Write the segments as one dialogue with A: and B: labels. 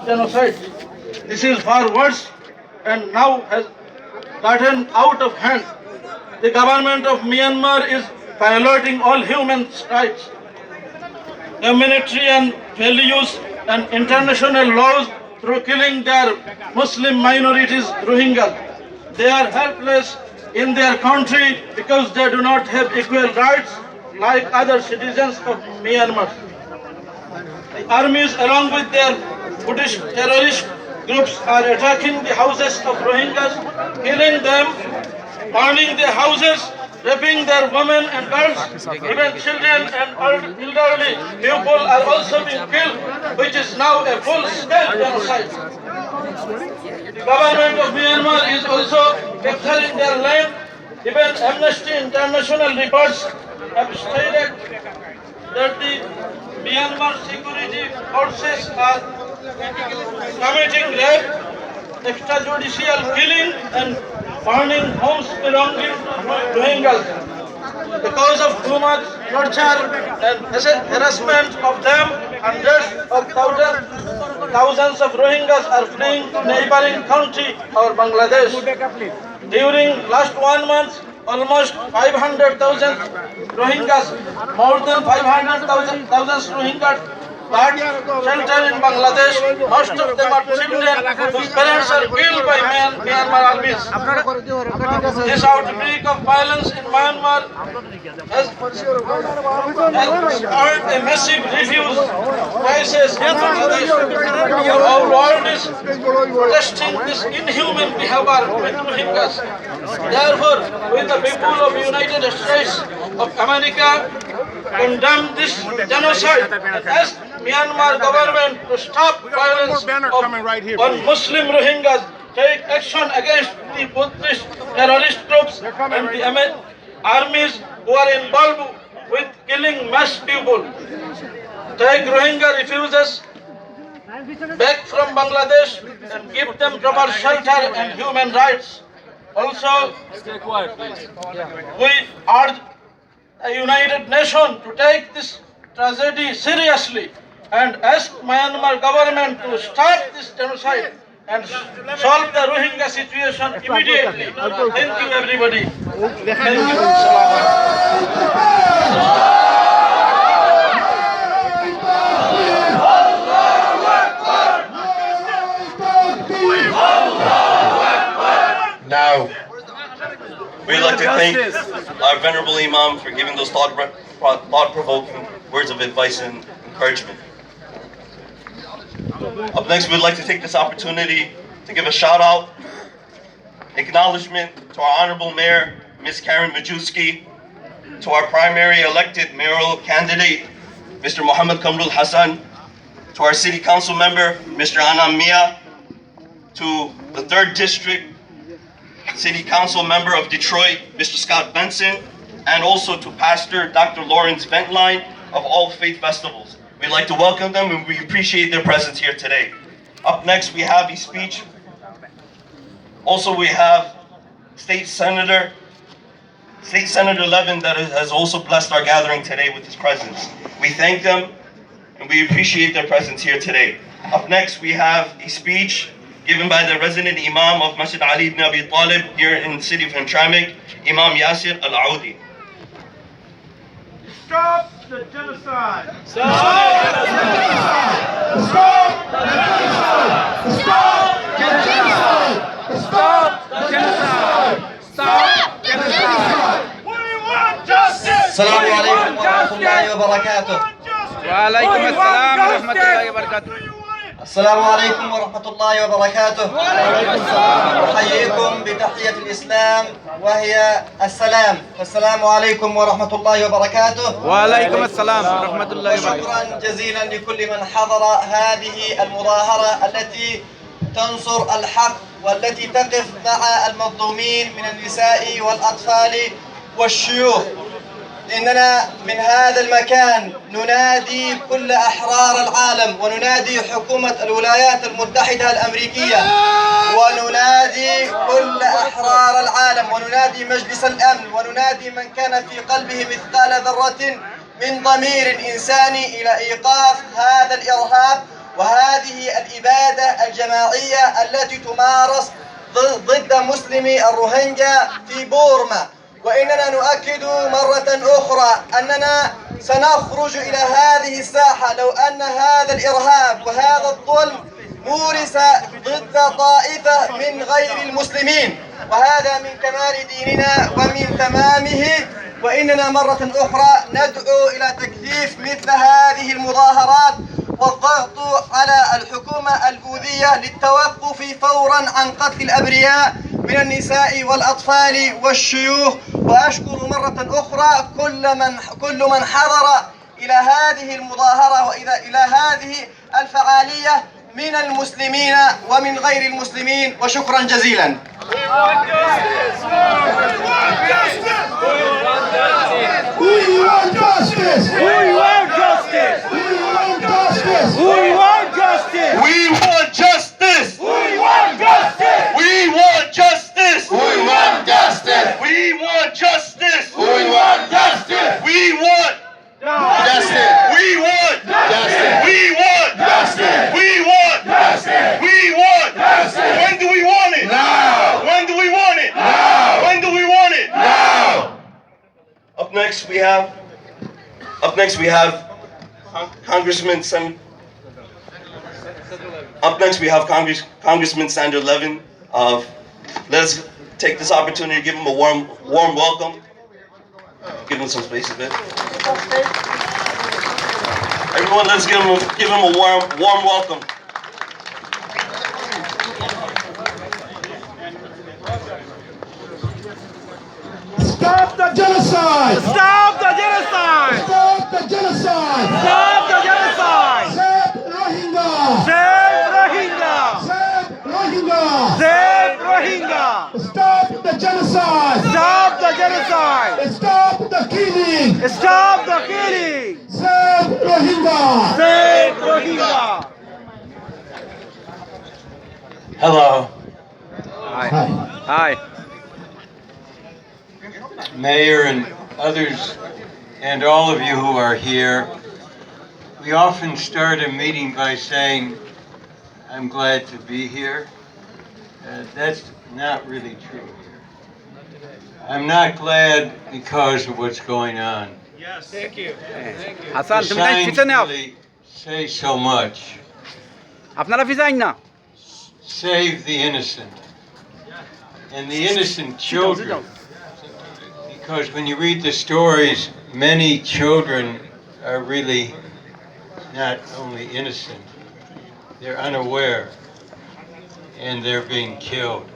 A: genocide. This is far worse and now has gotten out of hand. The government of Myanmar is violating all human rights, humanitarian values and international laws through killing their Muslim minorities Rohingyas. They are helpless in their country because they do not have equal rights like other citizens of Myanmar. The armies along with their Buddhist terrorist groups are attacking the houses of Rohingyas, killing them, burning their houses, raping their women and girls, even children and elderly people are also being killed, which is now a full-scale genocide. The government of Myanmar is also capturing their land. Even Amnesty International reports have stated that the Myanmar security forces are committing rape, extrajudicial killing and burning homes belonging to Rohingyas. Because of too much torture and harassment of them, hundreds of thousands of Rohingyas are fleeing to neighboring country or Bangladesh. During last 1 month, almost 500,000 Rohingyas, more than 500,000 Rohingyas got shelter in Bangladesh. Most of them are children whose parents are killed by Myanmar armies. This outbreak of violence in Myanmar has sparked a massive refuse crisis in Bangladesh. The whole world is protesting this inhuman behavior with Rohingyas. Therefore, with the people of United States of America condemn this genocide and ask Myanmar government to stop violence on Muslim Rohingyas, take action against the Buddhist terrorist groups and the armies who are involved with killing mass people. Take Rohingya refugees back from Bangladesh and give them proper shelter and human rights. Also, we urge the United Nations to take this tragedy seriously and ask Myanmar government to stop this genocide and solve the Rohingya situation immediately. Thank you, everybody. Thank you.
B: Now, we'd like to thank our Venerable Imam for giving those thought-provoking words of advice and encouragement. Up next, we'd like to take this opportunity to give a shout-out, acknowledgement to our Honorable Mayor, Ms. Karen Majewski, to our primary elected mayoral candidate, Mr. Muhammad Kamrul Hassan, to our City Council member, Mr. Anam Mia, to the 3rd District City Council member of Detroit, Mr. Scott Benson, and also to Pastor Dr. Lawrence Ventline of All Faith Festivals. We'd like to welcome them and we appreciate their presence here today. Up next, we have a speech. Also, we have State Senator Levin that has also blessed our gathering today with his presence. We thank them and we appreciate their presence here today. Up next, we have a speech given by the resident Imam of Masjid Ali ibn Abi Talib here in the city of Hamtramck, Imam Yasir Al-Aoudi.
A: Stop the genocide!
C: Stop the genocide! Stop the genocide! Stop the genocide! Stop the genocide! Stop the genocide! We want justice!
D: السلام عليكم ورحمة الله وبركاته.
E: وعليكم السلام ورحمة الله وبركاته.
D: السلام عليكم ورحمة الله وبركاته. أحييكم بتحية الإسلام وهي السلام. السلام عليكم ورحمة الله وبركاته.
E: وعليكم السلام ورحمة الله وبركاته.
D: شكرا جزيلا لكل من حضر هذه المظاهرة التي تنصر الحق والتي تقف مع المظلومين من النساء والأطفال والشيوخ. إننا من هذا المكان ننادي كل أحرار العالم وننادي حكومة الولايات المتحدة الأمريكية وننادي كل أحرار العالم وننادي مجلس الأمن وننادي من كان في قلبه مثقال ذرة من ضمير إنساني إلى إيقاف هذا الإرهاب وهذه الإبادة الجماعية التي تمارس ضد مسلمي الروهينجا في بورما. وإننا نؤكد مرة أخرى أننا سنخرج إلى هذه الساحة لو أن هذا الإرهاب وهذا الظلم مورس ضد طائفة من غير المسلمين، وهذا من كمال ديننا ومن تمامه. وإننا مرة أخرى ندعو إلى تكثيف مثل هذه المظاهرات والضغط على الحكومة البوذية للتوقف فورا عن قتل الأبرياء من النساء والأطفال والشيوخ. وأشكر مرة أخرى كل من حضر إلى هذه المظاهرة وإلى هذه الفعالية من المسلمين ومن غير المسلمين، وشكرا جزيلا.
B: Up next we have Congressman Sandra Levin. Let's take this opportunity to give him a warm welcome. Give him some space a bit. Everyone, let's give him a warm welcome.
C: Stop the genocide!
E: Stop the genocide!
C: Stop the genocide!
E: Stop the genocide!
C: Save Rohingya!
E: Save Rohingya!
C: Save Rohingya!
E: Save Rohingya!
C: Stop the genocide!
E: Stop the genocide!
C: Stop the killing!
E: Stop the killing!
C: Save Rohingya!
E: Save Rohingya!
F: Hello,
E: Hi. Hi.
F: Mayor and others, and all of you who are here. We often start a meeting by saying, I'm glad to be here. That's not really true here. I'm not glad because of what's going on.
E: Hasan,
F: The
E: তুমি জানিস
F: signs
E: পিছনে নাও।
F: really say so much.
E: আপনারা পিছাইন না।
F: Save the innocent. And the innocent children. Because when you read the stories, many children are really not only innocent, they're unaware, and they're being killed.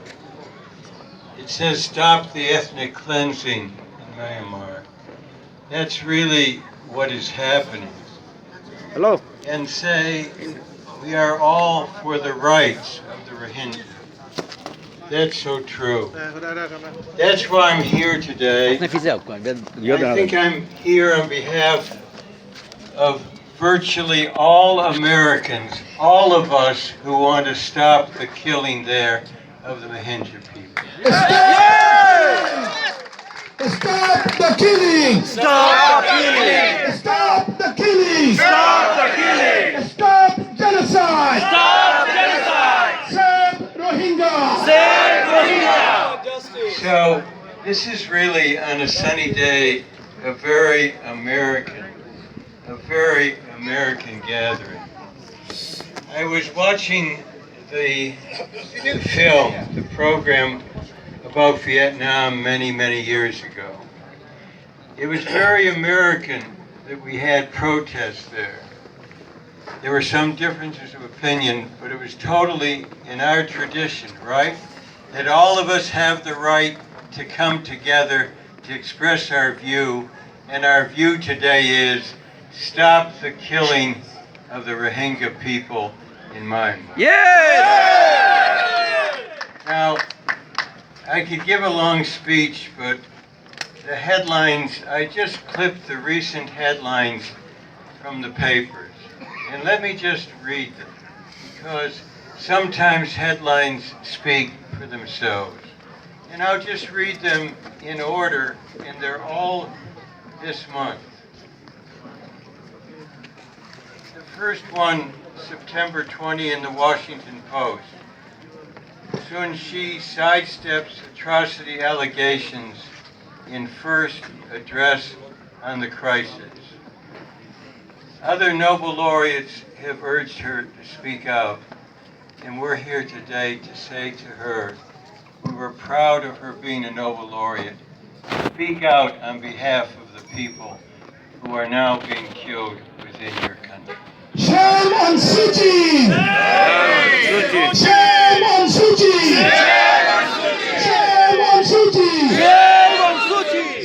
F: It says stop the ethnic cleansing in Myanmar. That's really what is happening.
E: Hello.
F: And say we are all for the rights of the Rohingya. That's so true. That's why I'm here today. I think I'm here on behalf of virtually all Americans, all of us who want to stop the killing there of the Rohingya people.
C: Stop the killing!
E: Stop the killing!
C: Stop the killing!
E: Stop the killing!
C: Stop genocide!
E: Stop genocide!
C: Save Rohingya!
E: Save Rohingya!
F: So this is really on a sunny day, a very American gathering. I was watching the film, the program about Vietnam many years ago. It was very American that we had protests there. There were some differences of opinion, but it was totally in our tradition, right? That all of us have the right to come together to express our view, and our view today is stop the killing of the Rohingya people in Myanmar.
E: Yes!
F: Now, I could give a long speech, but the headlines, I just clipped the recent headlines from the papers. And let me just read them, because sometimes headlines speak for themselves. And I'll just read them in order, and they're all this month. The first one September 20 in the Washington Post. Sun Shi sidesteps atrocity allegations in first address on the crisis. Other Nobel laureates have urged her to speak out, and we're here today to say to her, we were proud of her being a Nobel laureate. Speak out on behalf of the people who are now being killed within your country.
C: Shame on Suu Kyi! Shame on Suu Kyi! Shame on Suu Kyi!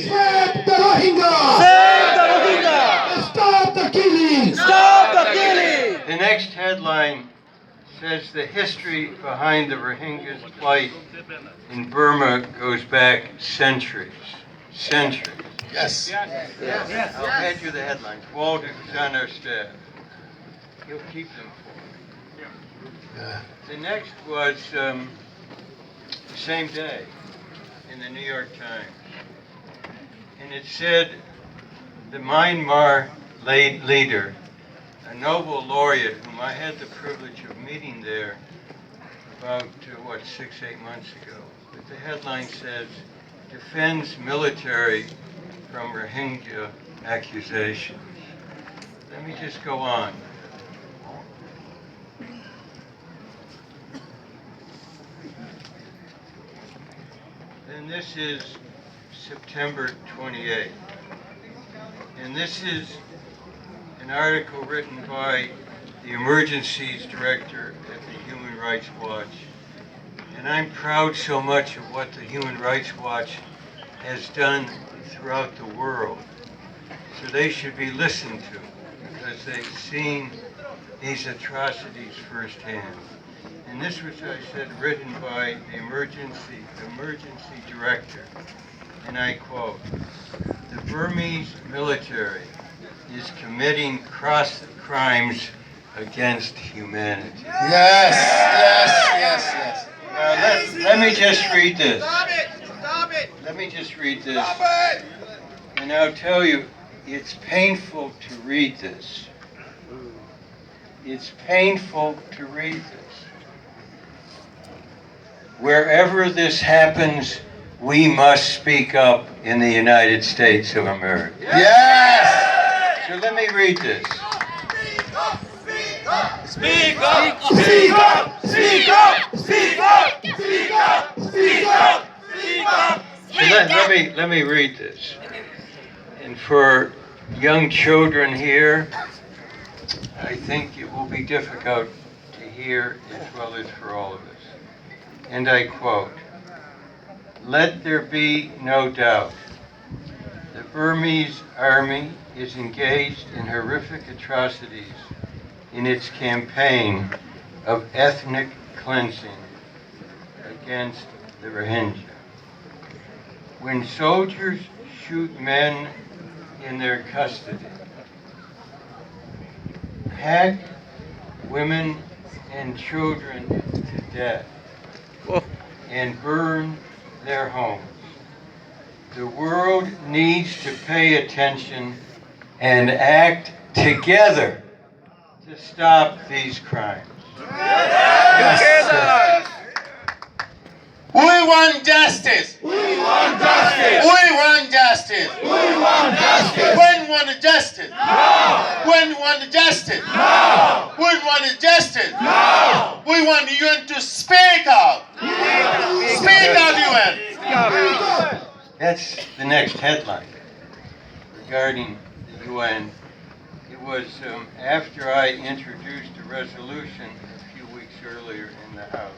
C: Save the Rohingya! Stop the killing!
F: The next headline says the history behind the Rohingya's plight in Burma goes back centuries. Centuries.
C: Yes.
F: I'll hand you the headlines. Walter, who's on our staff, he'll keep them for you. The next was the same day in the New York Times. And it said the Myanmar leader, a Nobel laureate whom I had the privilege of meeting there about, 6-8 months ago. But the headline says, defends military from Rohingya accusations. Let me just go on. And this is September 28th. And this is an article written by the Emergencies Director at the Human Rights Watch. And I'm proud so much of what the Human Rights Watch has done throughout the world. So they should be listened to because they've seen these atrocities firsthand. And this was, I said, written by the Emergency Director. And I quote, the Burmese military is committing crimes against humanity.
C: Yes.
F: Now let me just read this. Let me just read this. And I'll tell you, it's painful to read this. It's painful to read this. Wherever this happens, we must speak up in the United States of America.
C: Yes.
F: So let me read this.
E: Speak up! Speak up! Speak up! Speak up! Speak up! Speak up! Speak up!
F: So let me read this. And for young children here, I think it will be difficult to hear as well as for all of us. And I quote, let there be no doubt. The Burmese army is engaged in horrific atrocities in its campaign of ethnic cleansing against the Rohingya. When soldiers shoot men in their custody, hack women and children to death, and burn their homes, the world needs to pay attention and act together to stop these crimes.
C: We want justice.
E: We want justice!
C: We want justice.
E: We want justice!
C: When want justice?
E: Now!
C: When want justice?
E: Now!
C: When want justice?
E: Now!
C: We want the UN to speak out. Speak out, UN.
F: That's the next headline regarding the UN. It was after I introduced a resolution a few weeks earlier in the House.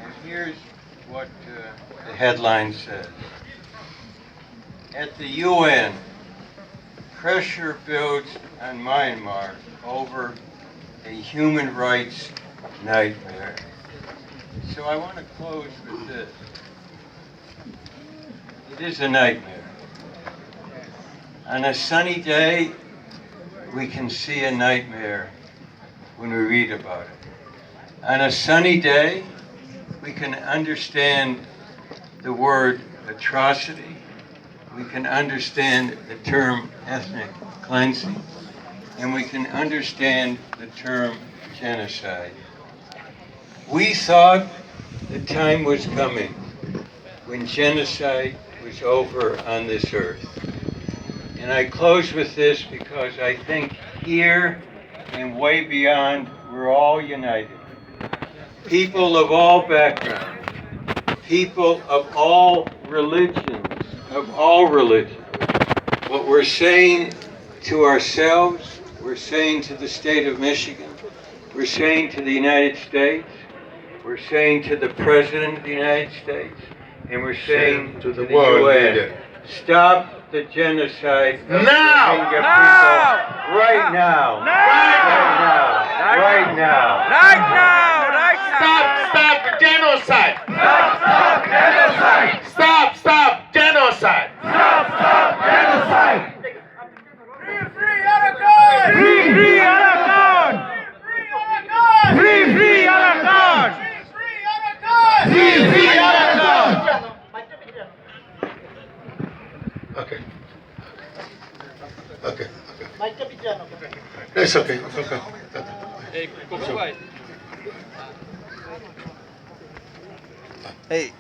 F: And here's what the headline says. At the UN, pressure builds on Myanmar over a human rights nightmare. So I want to close with this. It is a nightmare. On a sunny day, we can see a nightmare when we read about it. On a sunny day, we can understand the word atrocity. We can understand the term ethnic cleansing. and we can understand the term genocide. We thought the time was coming when genocide was over on this earth. And I close with this because I think here and way beyond, we're all united. People of all backgrounds, people of all religions, What we're saying to ourselves, we're saying to the state of Michigan, we're saying to the United States, we're saying to the President of the United States, and we're saying to the UN, stop the genocide of the Rohingya people right now. Right now.
E: Stop the genocide. Stop genocide. Stop genocide. Stop genocide. Free Arakan. Free Arakan. Free Arakan. Free Arakan.
C: Okay. It's okay.
D: Hey.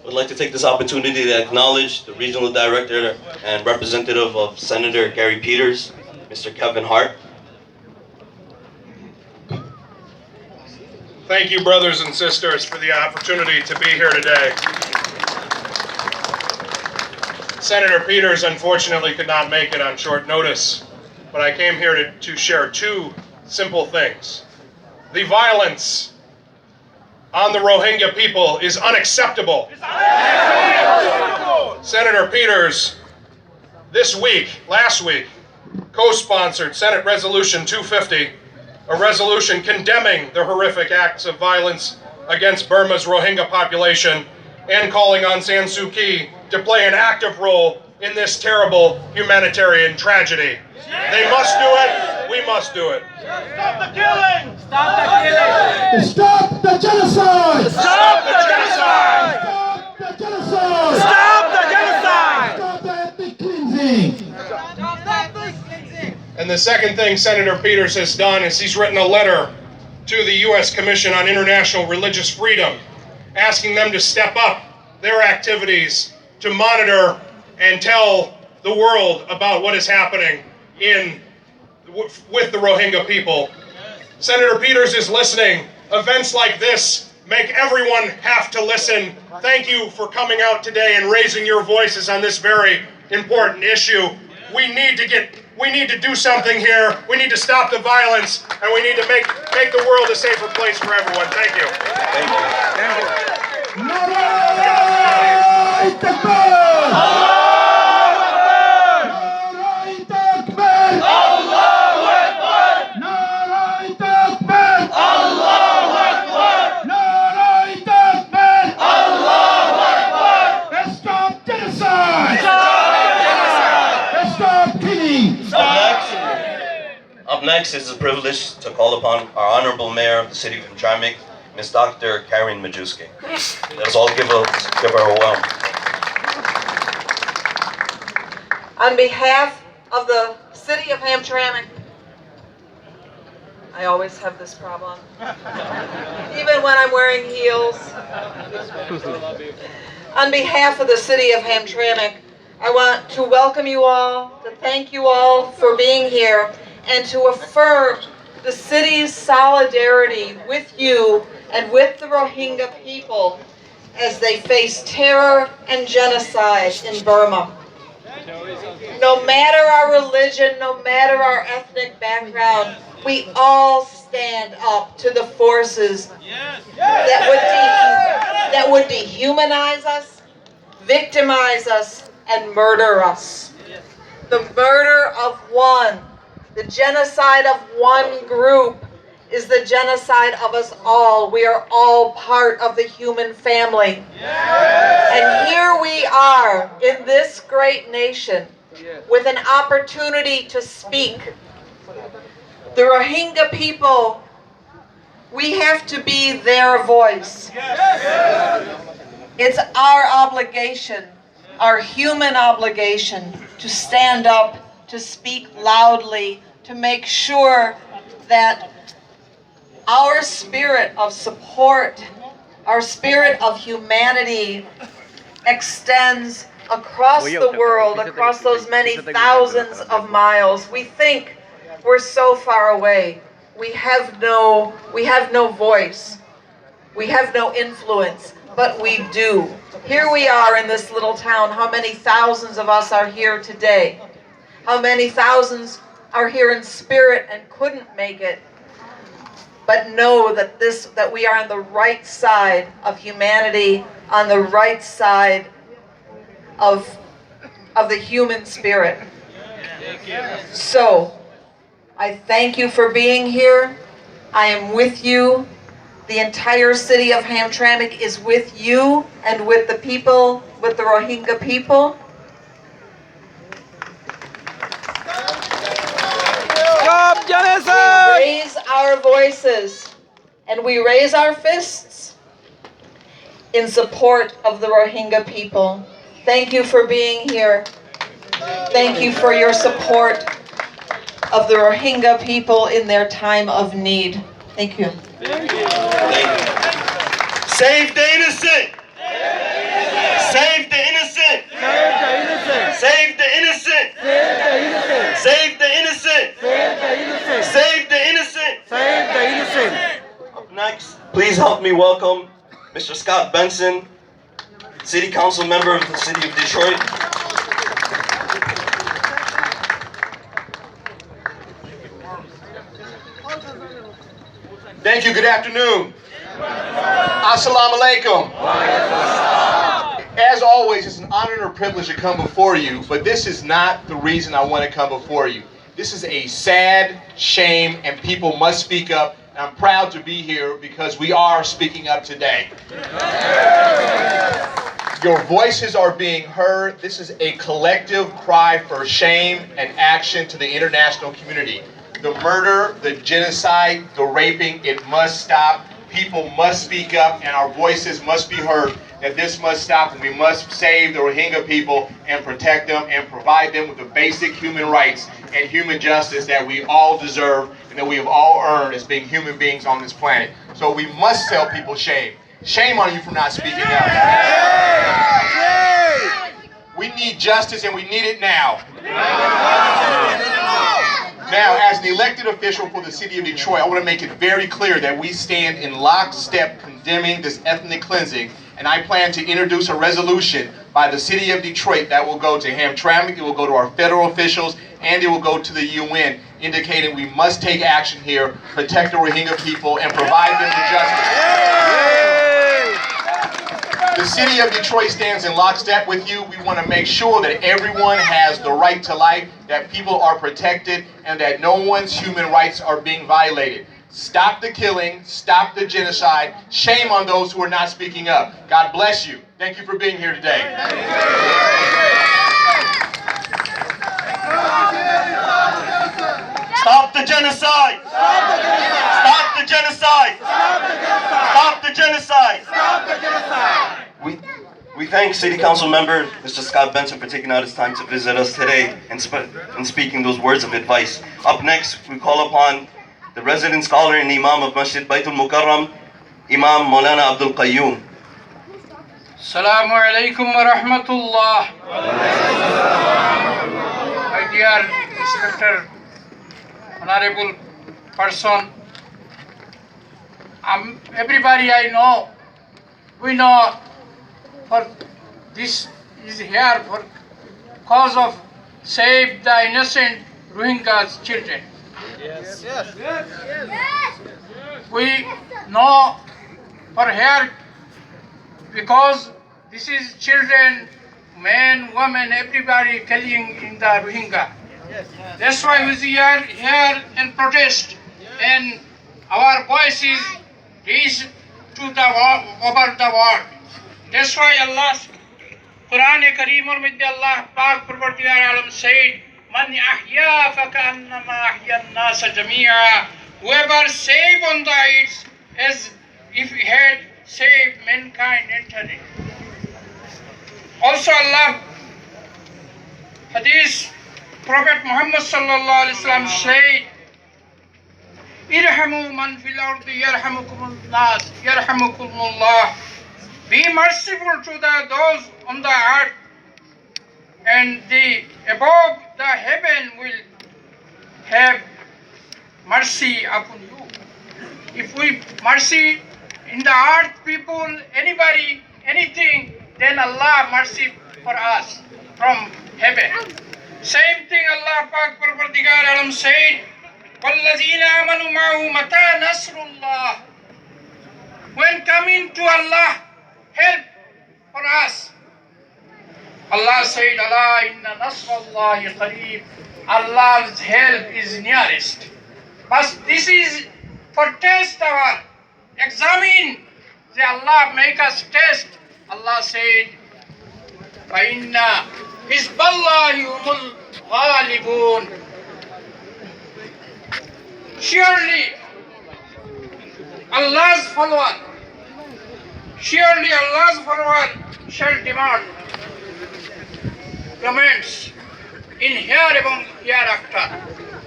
B: Would like to take this opportunity to acknowledge the Regional Director and Representative of Senator Gary Peters, Mr. Kevin Hart.
G: Thank you, brothers and sisters, for the opportunity to be here today. Senator Peters unfortunately could not make it on short notice, but I came here to share two simple things. The violence on the Rohingya people is unacceptable. Senator Peters, last week, co-sponsored Senate Resolution 250, a resolution condemning the horrific acts of violence against Burma's Rohingya population and calling on Aung San Suu Kyi to play an active role in this terrible humanitarian tragedy. They must do it. We must do it.
E: Stop the killing. Stop the killing.
C: Stop the genocide!
E: Stop the genocide.
C: Stop the genocide!
E: Stop the genocide.
C: Stop the ethnic cleansing!
G: And the second thing Senator Peters has done is he's written a letter to the U.S. Commission on International Religious Freedom, asking them to step up their activities to monitor and tell the world about what is happening with the Rohingya people. Senator Peters is listening. Events like this make everyone have to listen. Thank you for coming out today and raising your voices on this very important issue. We need to do something here. We need to stop the violence, and we need to make the world a safer place for everyone. Thank you.
B: Thank you.
C: Narai Takbir! Narai Takbir!
E: Allahu Akbar.
C: Narai Takbir!
E: Allahu Akbar.
C: Narai Takbir!
E: Allahu Akbar.
C: Let's stop genocide!
E: Stop genocide.
C: Let's stop killing!
B: Up next is the privilege to call upon our Honorable Mayor of the City of Hamtramck, Ms. Dr. Karen Majewski. Let us all give her a welcome.
H: On behalf of the City of Hamtramck, I always have this problem, even when I'm wearing heels. On behalf of the City of Hamtramck, I want to welcome you all, to thank you all for being here, and to affirm the city's solidarity with you and with the Rohingya people as they face terror and genocide in Burma. No matter our religion, no matter our ethnic background, we all stand up to the forces that would dehumanize us, victimize us, and murder us. The murder of one, the genocide of one group, is the genocide of us all. We are all part of the human family. And here we are in this great nation with an opportunity to speak. The Rohingya people, we have to be their voice. It's our obligation, our human obligation, to stand up to speak loudly, to make sure that our spirit of support, our spirit of humanity extends across the world, across those many thousands of miles. We think we're so far away. We have no voice. We have no influence, but we do. Here we are in this little town. How many thousands of us are here today? How many thousands are here in spirit and couldn't make it? But know that that we are on the right side of humanity, on the right side of the human spirit. So, I thank you for being here. I am with you. The entire city of Hamtramck is with you and with the people, with the Rohingya people.
E: Stop genocide!
H: We raise our voices and we raise our fists in support of the Rohingya people. Thank you for being here. Thank you for your support of the Rohingya people in their time of need. Thank you.
B: Save the innocent! Save the innocent! Save the innocent! Save the innocent! Save the innocent! Up next, please help me welcome Mr. Scott Benson, City Council member of the City of Detroit.
I: Thank you. Good afternoon. Assalamu alaikum. As always, it's an honor and a privilege to come before you, but this is not the reason I want to come before you. This is a sad shame, and people must speak up. And I'm proud to be here because we are speaking up today. Your voices are being heard. This is a collective cry for shame and action to the international community. The murder, the genocide, the raping, it must stop. People must speak up and our voices must be heard that this must stop, and we must save the Rohingya people and protect them and provide them with the basic human rights and human justice that we all deserve and that we have all earned as being human beings on this planet. So we must tell people shame. Shame on you for not speaking up. We need justice and we need it now. Now, as an elected official for the city of Detroit, I want to make it very clear that we stand in lockstep condemning this ethnic cleansing, and I plan to introduce a resolution by the city of Detroit that will go to Hamtramck, it will go to our federal officials, and it will go to the UN, indicating we must take action here, protect the Rohingya people, and provide them with justice. The city of Detroit stands in lockstep with you. We want to make sure that everyone has the right to life, that people are protected, and that no one's human rights are being violated. Stop the killing, stop the genocide. Shame on those who are not speaking up. God bless you. Thank you for being here today.
B: Stop the genocide! Stop the genocide! Stop the genocide! Stop the genocide! We thank City Council member Mr. Scott Benson for taking out his time to visit us today and speaking those words of advice. Up next, we call upon the resident scholar and Imam of Masjid Baitul Mukarram, Imam Maulana Abdul Qayyum.
J: Assalamu alaikum wa rahmatullah. My dear respected honorable person, everybody I know, we know for this is here for cause of save the innocent Rohingya children. Yes. Yes. Yes. We know for here because this is children, men, women, everybody killing in the Rohingya. That's why we are here in protest, and our voices reach to the over the world. That's why Allah, Quran-e-Kareem mein Allah Pak Parvardigar Alam said, "Man ahya fakannama ahya an-nas jami'a." Whoever save on the heights as if he had saved mankind entirely. Also Allah Hadith Prophet Muhammad sallallahu alaihi wasallam said, "Irhamu man fil ardi yarhamukumun nas, yarhamukumullah." Be merciful to those on the earth, and the above the heaven will have mercy upon you. If we mercy in the earth, people, anybody, anything, then Allah mercy for us from heaven. Same thing Allah Pak Parvardigar Alam said, وَالَّذِينَ آمَنُوا مَعَهُ مَتَى نَصْرُ اللَّهِ. When coming to Allah, help for us. Allah said, Allah inna nasrallahi qareeb. Allah's help is nearest. But this is for test our examine. Say Allah make us test. Allah said, فَإِنَّ حِزْبَ اللَّهِ هُمُ الْغَالِبُونَ. Surely Allah's follower shall demand comments in here এবং hereafter.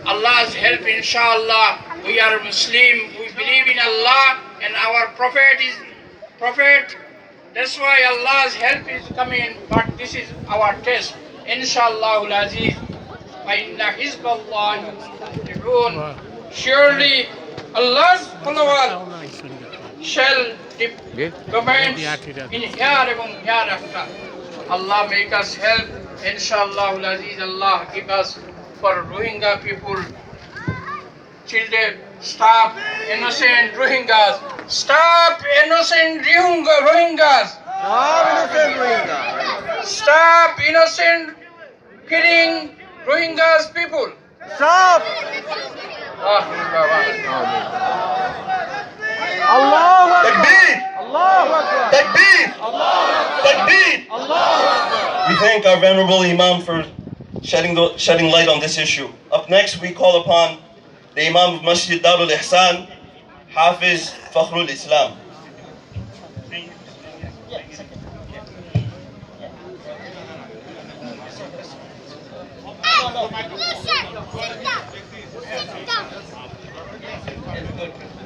J: Allah's help, inshallah. We are Muslim, we believe in Allah, and our Prophet is Prophet. That's why Allah's help is coming, but this is our test. Inshallah al-Aziz. فَإِنَّ حِزْبَ اللَّهِ هُمُ الْمُفْلِحُونَ. Surely Allah's follower shall comment in here এবং hereafter. Allah make us help. Inshallah al-Aziz. Allah give us for Rohingya people, children, stop innocent Rohingyas. Stop innocent Rohingyas. Stop innocent killing Rohingyas people.
E: Stop! Allahu Akbar!
B: Takbir!
E: Allahu Akbar!
B: Takbir! Takbir! We thank our venerable Imam for shedding light on this issue. Up next, we call upon the Imam of Masjid Darul Ihsan, Hafiz Fakhrul Islam.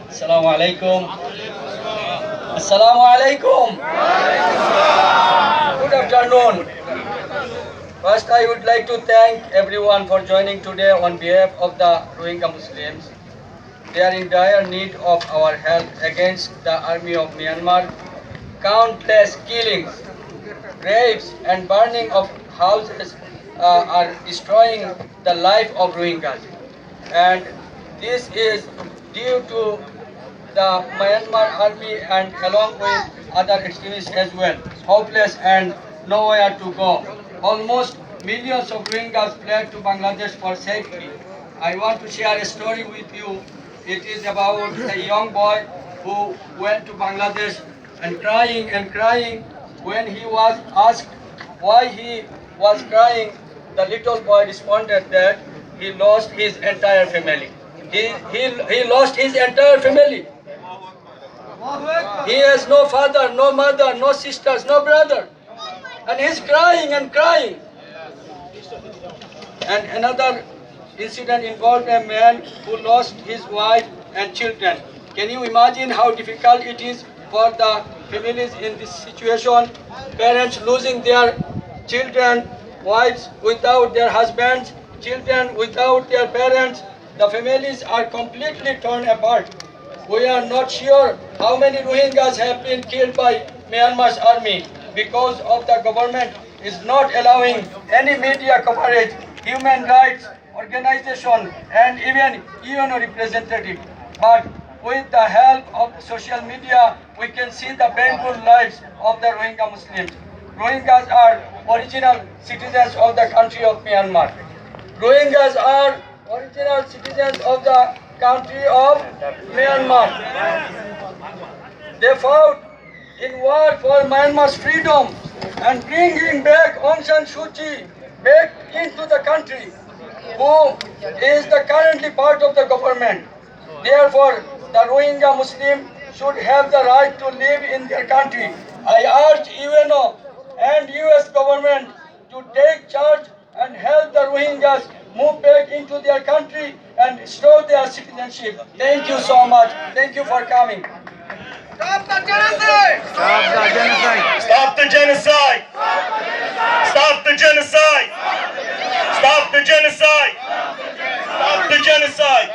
K: Assalamu alaikum. Assalamu alaikum. Good afternoon. First, I would like to thank everyone for joining today on behalf of the Rohingya Muslims. They are in dire need of our help against the army of Myanmar. Countless killings, rapes, and burning of houses are destroying the life of Rohingyas. And this is due to the Myanmar army and along with other extremists as well, hopeless and nowhere to go. Almost millions of Rohingyas fled to Bangladesh for safety. I want to share a story with you. It is about a young boy who went to Bangladesh and crying. When he was asked why he was crying, the little boy responded that he lost his entire family. He lost his entire family. He has no father, no mother, no sisters, no brother. And he's crying and crying. And another incident involved a man who lost his wife and children. Can you imagine how difficult it is for the families in this situation? Parents losing their children, wives without their husbands, children without their parents. The families are completely torn apart. We are not sure how many Rohingyas have been killed by Myanmar's army because of the government is not allowing any media coverage, human rights organization, and even UN representative. But with the help of social media, we can see the painful lives of the Rohingya Muslims. Rohingyas are original citizens of the country of Myanmar. Rohingyas are original citizens of the country of Myanmar. They fought in war for Myanmar's freedom and bringing back Aung San Suu Kyi back into the country, who is the currently part of the government. Therefore, the Rohingya Muslim should have the right to live in their country. I urge UNO and US government to take charge and help the Rohingyas move back into their country and restore their citizenship. Thank you so much. Thank you for coming.
E: Stop the genocide!
B: Stop the genocide! Stop the genocide! Stop the genocide! Stop the genocide!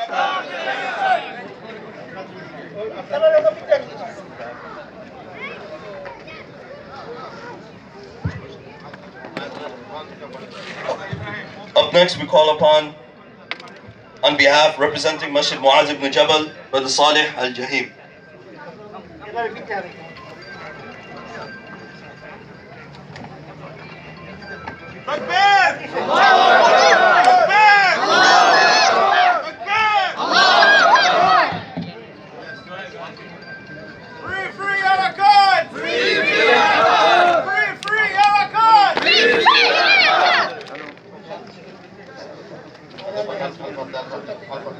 B: Up next, we call upon, on behalf representing Masjid Muaz ibn Jabal, Brother Saleh Al-Jahim.
E: Takbir! Free Arakan! Free Arakan!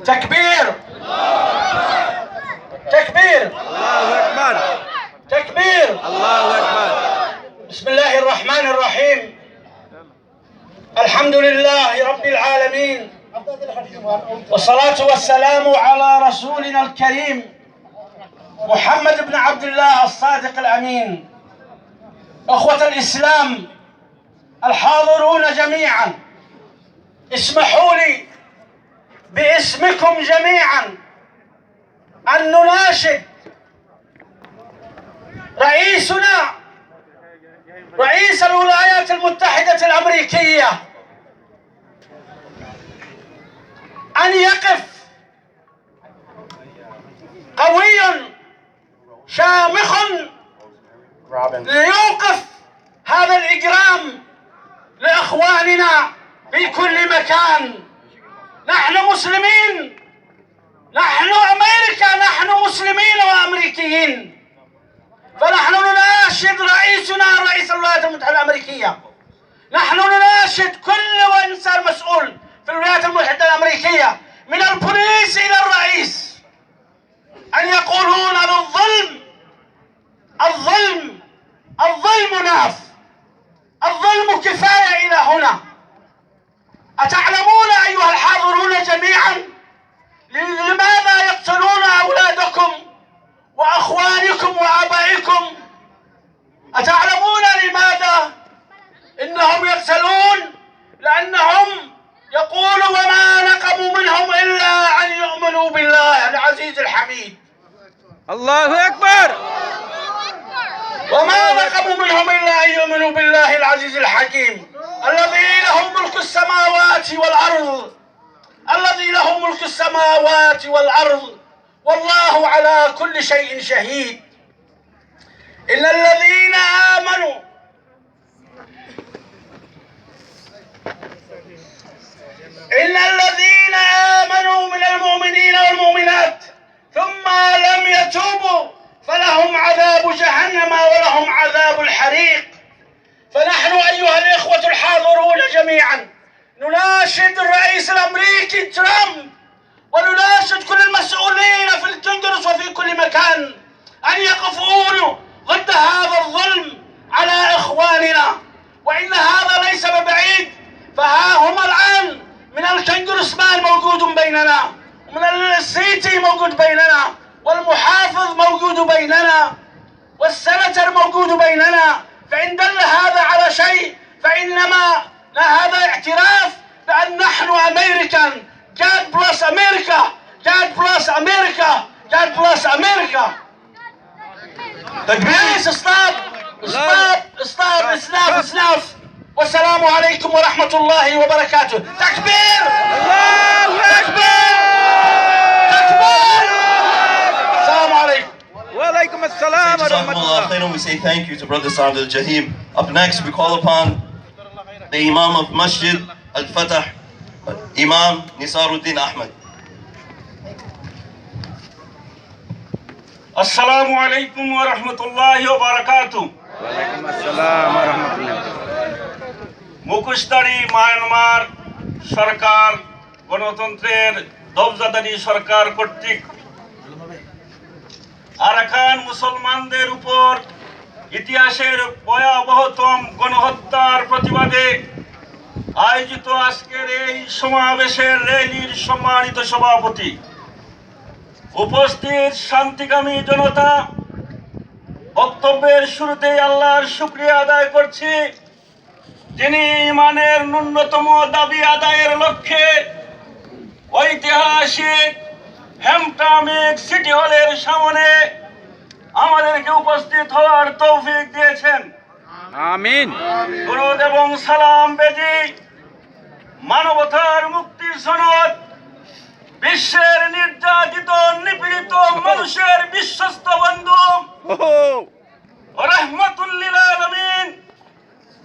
J: تكبير تكبير
E: الله أكبر!
J: تكبير
E: الله أكبر!
J: بسم الله الرحمن الرحيم الحمد لله رب العالمين والصلاة والسلام على رسولنا الكريم محمد بن عبد الله الصادق الأمين. أخوة الإسلام الحاضرون جميعا، اسمحوا لي باسمكم جميعا أن نناشد رئيسنا رئيس الولايات المتحدة الأمريكية أن يقف قوي شامخ ليوقف هذا الإجرام لإخواننا في كل مكان. نحن مسلمين، نحن أمريكا، نحن مسلمين وأمريكيين، فنحن نناشد رئيسنا رئيس الولايات المتحدة الأمريكية، نحن نناشد كل إنسان مسؤول في الولايات المتحدة الأمريكية من البوليس إلى الرئيس أن يقولون بالظلم. الظلم ناف، الظلم كفاية إلى هنا. أتعلمون أيها الحاضرون جميعا لماذا يقتلون أولادكم وأخوانكم وآبائكم؟ أتعلمون لماذا إنهم يقتلون؟ لأنهم يقولوا وما نقموا منهم إلا أن يؤمنوا بالله العزيز الحميد.
E: الله أكبر!
J: وما نقموا منهم إلا أن يؤمنوا بالله العزيز الحكيم الذي له ملك السماوات والأرض، الذي له ملك السماوات والأرض والله على كل شيء شهيد. إن الذين آمنوا من المؤمنين والمؤمنات ثم لم يتوبوا فلهم عذاب جهنم ولهم عذاب الحريق. فنحن أيها الإخوة الحاضرون جميعا نناشد الرئيس الأمريكي ترامب ونناشد كل المسؤولين في الكونغرس وفي كل مكان أن يقفون ضد هذا الظلم على إخواننا. وإن هذا ليس ببعيد، فها هم الآن من الكونغرسمان موجود بيننا، ومن السيتي موجود بيننا، والمحافظ موجود بيننا، والسنتر موجود بيننا. فإن دل هذا على شيء فإنما هذا اعتراف بأن نحن أمريكان. God bless America! God bless America! God bless America! Please stop! Stop! والسلام عليكم ورحمة الله وبركاته. تكبير! تكبير! السلام عليكم.
E: وعليكم السلام ورحمة الله.
B: We say thank you to Brother Saad Al-Jahim. Up next, we call upon the Imam of Masjid Al-Fatah, Imam Nisaruddin Ahmed.
L: السلام عليكم ورحمة الله وبركاته.
E: وعليكم السلام ورحمة الله.
L: মুখোশধারী Myanmar সরকার গণতন্ত্রের দবজাদারি সরকার কর্তৃক Arakan মুসলমানদের উপর ইতিহাসের ভয়াবহতম গণহত্যার প্রতিবাদে আয়োজিত আজকের এই সমাবেশের র্যালির সম্মানিত সভাপতি, উপস্থিত শান্তিকামী জনতা, বক্তব্যের শুরুতেই আল্লাহর শুকরিয়া আদায় করছি, যিনি ইমানের ন্যূনতম দাবি আদায়ের লক্ষ্যে ঐতিহাসিক হ্যামট্রামিক সিটি হলের সামনে আমাদেরকে উপস্থিত হওয়ার তৌফিক দিয়েছেন।
E: আমিন।
L: দুরূদ এবং সালাম বেজি মানবতার মুক্তির সনদ, বিশ্বের নির্যাতিত নিপীড়িত মানুষের বিশ্বস্ত বন্ধু, রাহমাতুল লিল আলামিন,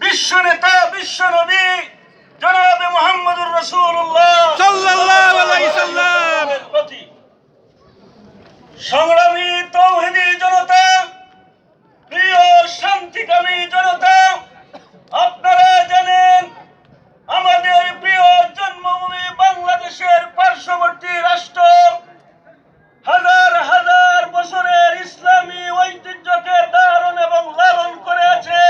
L: বিশ্বনেতা বিশ্বনবী জনাবে মুহাম্মদুর রাসূলুল্লাহ
E: সাল্লাল্লাহু আলাইহি সাল্লাম
L: প্রতি সংগ্রামী তৌহিদি জনতা, প্রিয় শান্তিকামী জনতা, আপনারা জানেন আমাদের প্রিয় জন্মভূমি বাংলাদেশের পার্শ্ববর্তী রাষ্ট্র হাজার হাজার বছরের ইসলামী ঐতিহ্যকে ধারণ এবং লালন করে আছে।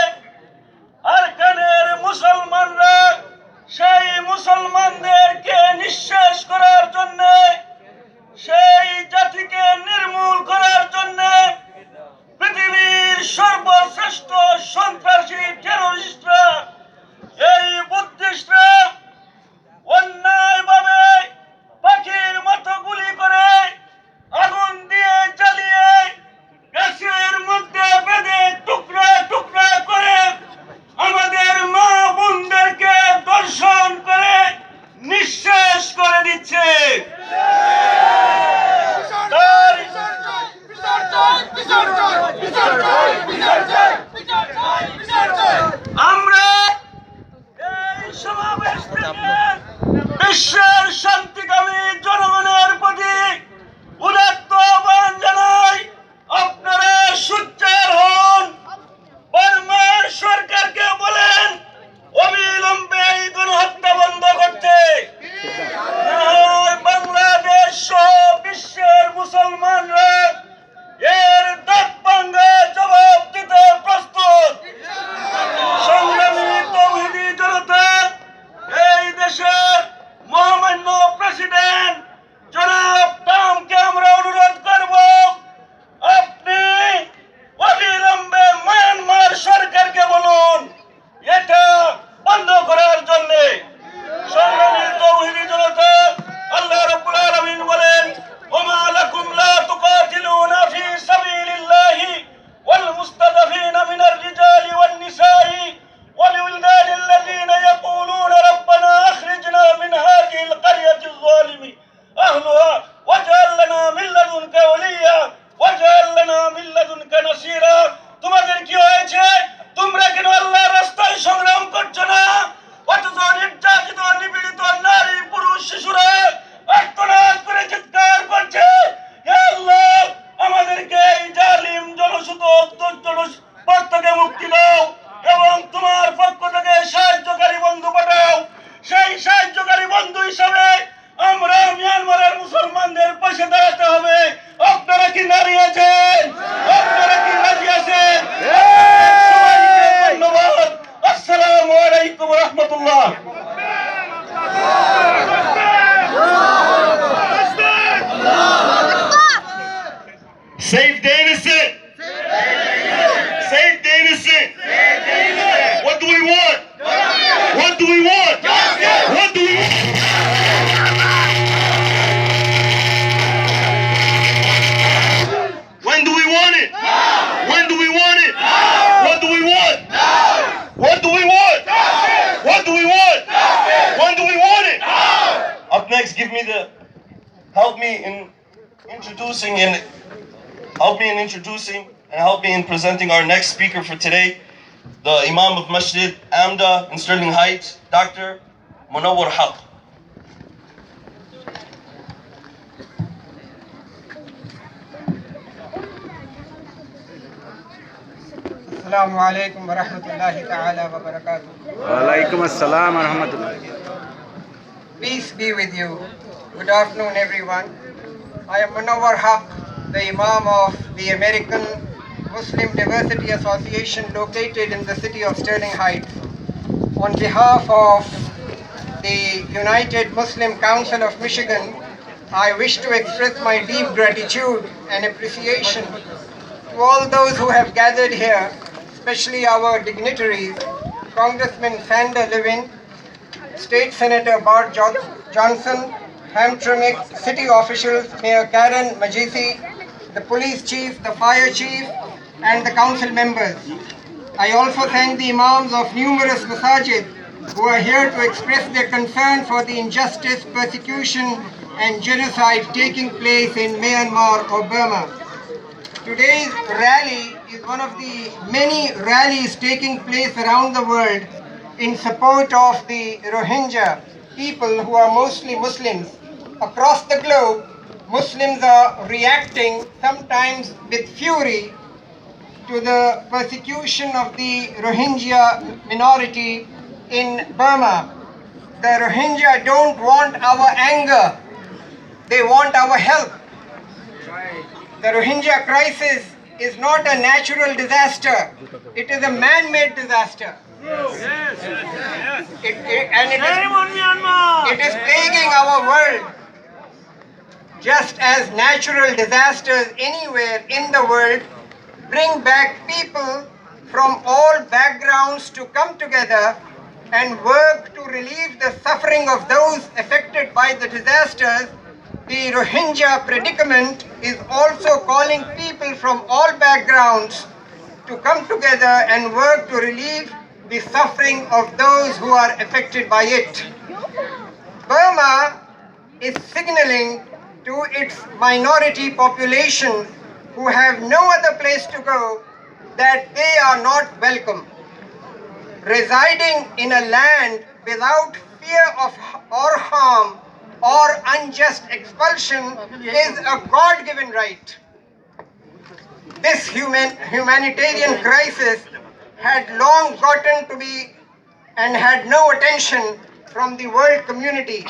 L: আরকানের মুসলমানরা সেই মুসলমানদেরকে নিঃশেষ করার জন্য, সেই জাতিকে নির্মূল করার জন্য পৃথিবীর সর্বশ্রেষ্ঠ সন্ত্রাসী টেররিস্টরা, এই বুদ্ধিস্টরা অন্যায়ভাবে পাখির মতো গুলি করে, আগুন দিয়ে জ্বালিয়ে, গ্যাসের মধ্যে বেঁধে টুকরা টুকরা করে আমাদের মা বোনদেরকে দর্শন করে নিঃশেষ করে দিচ্ছে। আমরা এই সমাবেশ থেকে বিশ্বের শান্তিকামী জনগণের প্রতি উদাত্ত আহ্বান জানাই, আপনারা সোচ্চার হন। বার্মার সরকারকে বলেন অবিলম্বে এই গণহত্যা বন্ধ করতে। বাংলাদেশ সহ বিশ্বের মুসলমানরা এর দাঁত ভাঙা জবাব দিতে প্রস্তুত। সংগ্রামী তৌহিদি জনতা, এই দেশের মহামান্য প্রেসিডেন্ট জনাব ট্রাম্পকে আমরা অনুরোধ করব, আপনি অবিলম্বে মায়ানমার সরকারকে বলুন এটা বন্ধ করার জন্য। সংগ্রামী তৌহিদি জনতা, আল্লাহ রাব্বুল আলামিন বলেন, ওমা লাকুম লা তুকাতিলুনা ফি সাবিলিল্লাহি ওয়াল মুস্তাদাফিনা মিনার রিজালি ওয়ান নিসাই ওয়াল উলদানিল্লাযিনা ইয়াকুলুনা রাব্বানা আখরিজনা মিন হাযিহিল ক্বরিয়াতিল যালিমি আহলুহা ওয়াজআল লানা মিন লাদুনকা ওয়ালিয়্যা ওয়াজআল লানা মিন লাদুনকা নাসীরা। তোমাদের কি হয়েছে? তোমরা কেন আল্লাহর রাস্তায় সংগ্রাম করছো না? অথচ নির্যাতিত নিপীড়িত নারী পুরুষ শিশুরা আর্তনাদ করে চিৎকার করছে, হে আল্লাহ আমাদেরকে এই জালিম জনশূত পথ থেকে মুক্তি দাও এবং তোমার পক্ষ থেকে সাহায্যকারী বন্ধু পাঠাও। সেই সাহায্যকারী বন্ধু হিসাবে আমরা মিয়ানমারের মুসলমানদের পাশে দাঁড়াতে হবে। আপনারা কি নারী আছেন? আপনারা কি রাজি আছেন? সবাইকে ধন্যবাদ। আসসালামু আলাইকুম ওয়া রাহমাতুল্লাহ।
E: Save the innocent. Save the innocent. What do we want? What do we want? What do we want? When do we want it? When do we want it? What do we want? What do we want? What do we want? When do we want it?
B: Up next, help me in introducing and help me in presenting our next speaker for today, the Imam of Masjid Amda in Sterling Heights, Dr. Munawwar Haq.
M: Assalamu alaikum wa rahmatullahi ta'ala wa barakatuh.
E: Wa alaikum assalam wa rahmatullah.
M: Peace be with you. Good afternoon, everyone. I am Munawwar Haq, the Imam of the American Muslim Diversity Association located in the city of Sterling Heights. On behalf of the United Muslim Council of Michigan, I wish to express my deep gratitude and appreciation to all those who have gathered here, especially our dignitaries, Congressman Sander Levin, State Senator Bart Johnson, Hamtramck city officials, Mayor Karen Majisi, the police chief, the fire chief, and the council members. I also thank the imams of numerous masajid who are here to express their concern for the injustice, persecution, and genocide taking place in Myanmar or Burma. Today's rally is one of the many rallies taking place around the world in support of the Rohingya people who are mostly Muslims. Across the globe, Muslims are reacting sometimes with fury to the persecution of the Rohingya minority in Burma. The Rohingya don't want our anger, they want our help. The Rohingya crisis is not a natural disaster, it is a man-made disaster. It is plaguing our world. Just as natural disasters anywhere in the world bring back people from all backgrounds to come together and work to relieve the suffering of those affected by the disasters, the Rohingya predicament is also calling people from all backgrounds to come together and work to relieve the suffering of those who are affected by it. Burma is signaling to its minority population who have no other place to go that they are not welcome. Residing in a land without fear of or harm or unjust expulsion is a God-given right. This humanitarian crisis had long gotten to be and had no attention from the world community,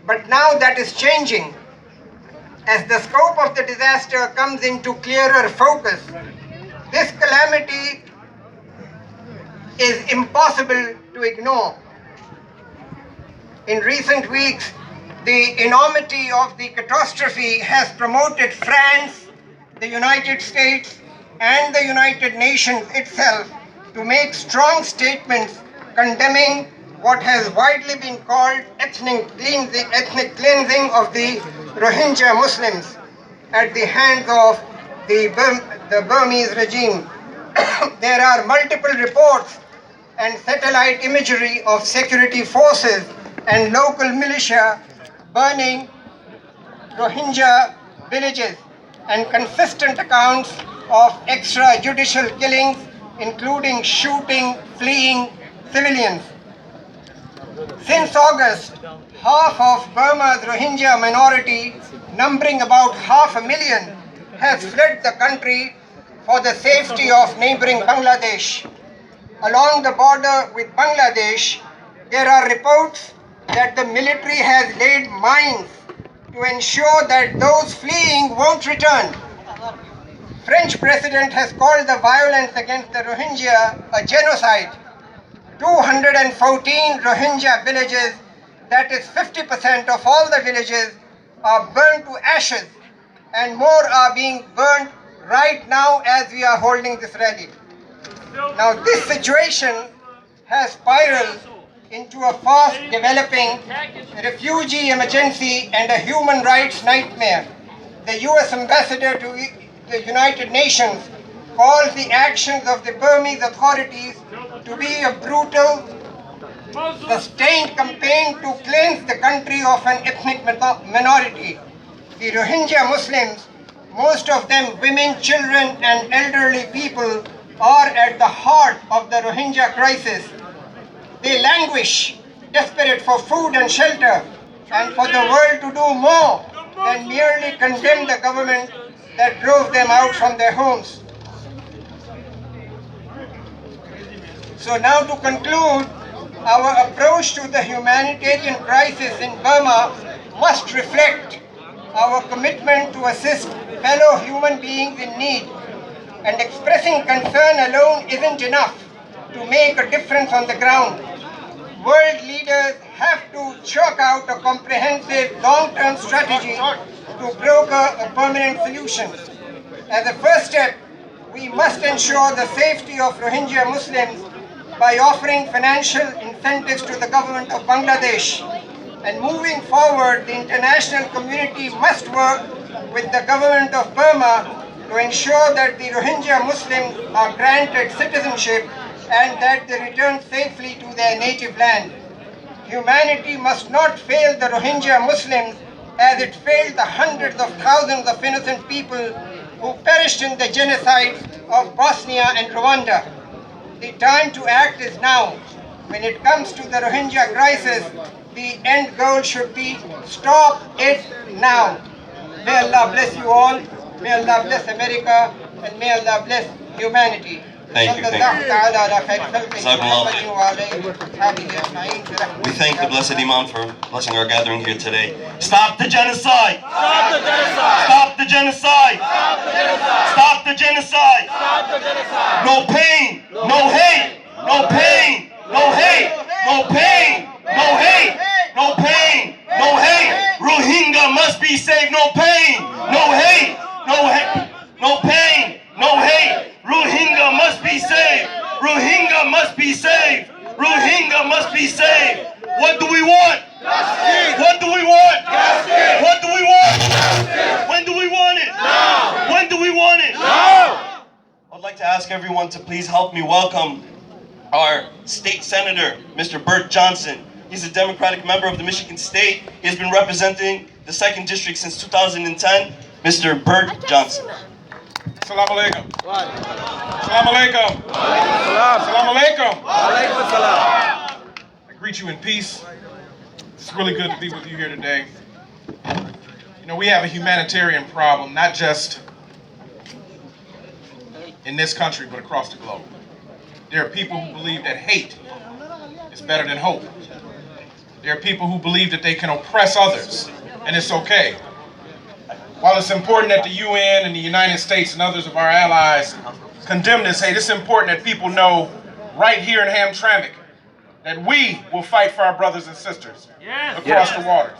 M: but now that is changing. As the scope of the disaster comes into clearer focus, this calamity is impossible to ignore. In recent weeks, the enormity of the catastrophe has promoted France, the United States, and the United Nations itself to make strong statements condemning what has widely been called ethnic cleansing of the Rohingya Muslims at the hands of the Burmese regime. There are multiple reports and satellite imagery of security forces and local militia burning Rohingya villages and consistent accounts of extrajudicial killings, including shooting fleeing civilians. Since August, half of Burma's Rohingya minority, numbering about 500,000, has fled the country for the safety of neighboring Bangladesh. Along the border with Bangladesh, there are reports that the military has laid mines to ensure that those fleeing won't return. French president has called the violence against the Rohingya a genocide. 214 Rohingya villages, that is 50% of all the villages, are burned to ashes, and more are being burned right now as we are holding this rally. Now this situation has spiraled into a fast developing refugee emergency and a human rights nightmare. The US ambassador to the United Nations calls the actions of the Burmese authorities to be a brutal, sustained campaign to cleanse the country of an ethnic minority. The Rohingya Muslims, most of them women, children, and elderly people, are at the heart of the Rohingya crisis. They languish, desperate for food and shelter, and for the world to do more than merely condemn the government that drove them out from their homes. So now to conclude, our approach to the humanitarian crisis in Burma must reflect our commitment to assist fellow human beings in need, and expressing concern alone isn't enough to make a difference on the ground. world leaders have to chalk out a comprehensive long-term strategy to broker a permanent solution. As a first step, we must ensure the safety of Rohingya Muslims by offering financial incentives to the government of Bangladesh. And moving forward, the international community must work with the government of Burma to ensure that the Rohingya Muslims are granted citizenship and that they return safely to their native land. Humanity must not fail the Rohingya Muslims as it failed the hundreds of thousands of innocent people who perished in the genocide of Bosnia and Rwanda. The time to act is now. When it comes to the Rohingya crisis, the end goal should be stop it now. May Allah bless you all. May Allah bless America, and may Allah bless humanity.
B: Thank you. We thank the Blessed Imam for blessing our gathering here today. Stop the genocide! Stop the genocide! Stop the genocide! Stop the genocide! Stop the genocide! No pain, no hate, no pain, no hate, no pain, no hate, no pain, no hate. Rohingya must be saved. No pain, no hate, no hate, no pain, no hate. Rohingya must be saved. Rohingya must be saved. Rohingya must be saved. What do we want? Justice. What do we want? Justice. What do we want? Justice. When do we want it? Now. When do we want it? Now. I'd like to ask everyone to please help me welcome our state senator, Mr. Burt Johnson. He's a Democratic member of the Michigan State. He has been representing the 2nd District since 2010. Mr. Burt Johnson.
G: Assalamu alaikum. Assalamu alaikum. Assalamu alaikum. I greet you in peace. It's really good to be with you here today. You know, we have a humanitarian problem, not just in this country, but across the globe. There are people who believe that hate is better than hope. There are people who believe that they can oppress others, and it's okay. While it's important that the UN and the United States and others of our allies condemn this hate, it's important that people know right here in Hamtramck that we will fight for our brothers and sisters across the waters.